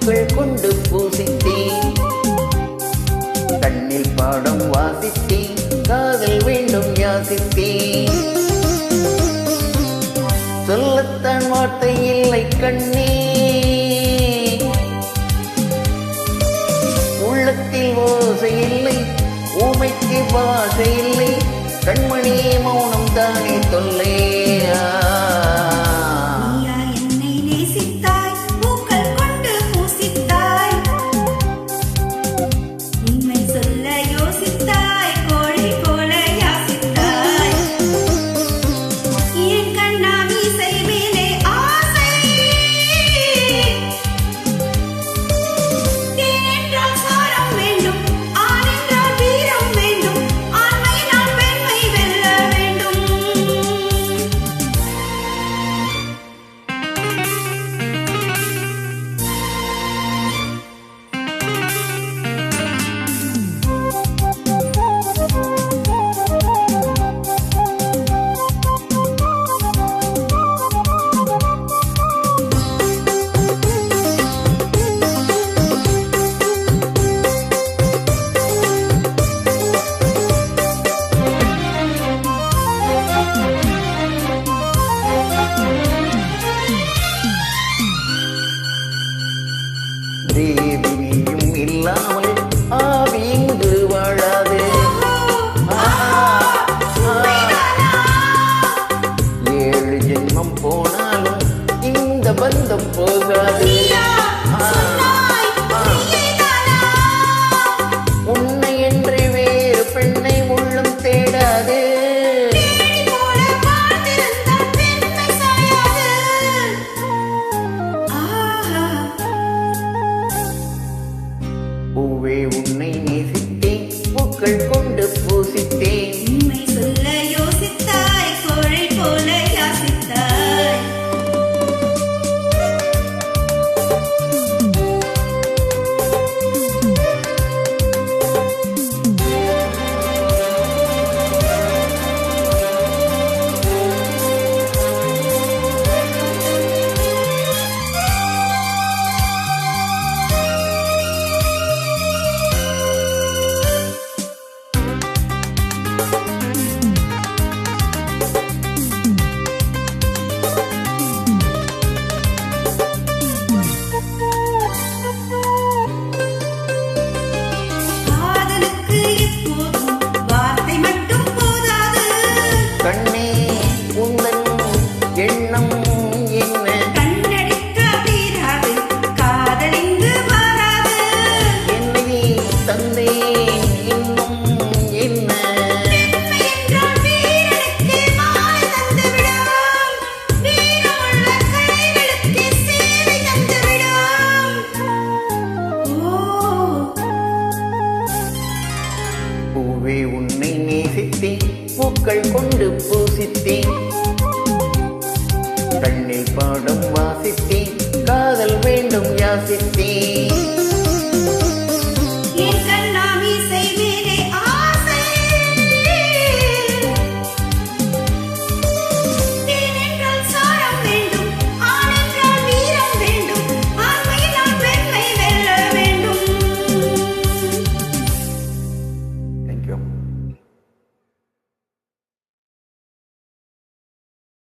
பூக்கள் கொண்டு பூசித்தேன். கண்ணில் பாடம் வாசித்தேன், காதல் வேண்டும் யாசித்தேன். சொல்லத்தான் வார்த்தை இல்லை கண்ணே, உள்ளத்தில் ஓசை இல்லை, ஊமைக்கு பாசை இல்லை. கண்மணியே மௌனம் தானே தொல்லையா. தேவியும் இல்லாமல் ஆவி இங்கு வாழாது. ஏழு ஜென்மம் போனாலும் இந்த பந்தம் போகாது. உன்னை என்று வேறு பெண்ணை உள்ளம் தேடாது. பூவே உன்னை நேசித்தேன், பூக்கள் கொண்டு பூசித்தேன். உண்மை சொல்ல யோசித்தாய், கோழை போல யாசித்தாய். கண்ணே உந்தன் எண்ணம் என்ன? கண்ணடிக்க தீராது, காதலிங்கு வராது. என்னை தந்தேன் இன்னும் என்ன? பெண்மை என்றால் வீரனுக்கு மாலை தந்துவிடும், வீரமுள்ள கைகளுக்கு சேவை தந்துவிடும். பூவே உன்னை நேசித்தேன், பூக்கள் கொண்டு பூசித்தேன். கண்ணில் பாடம் வாசித்தேன், காதல் வேண்டும் யாசித்தேன்.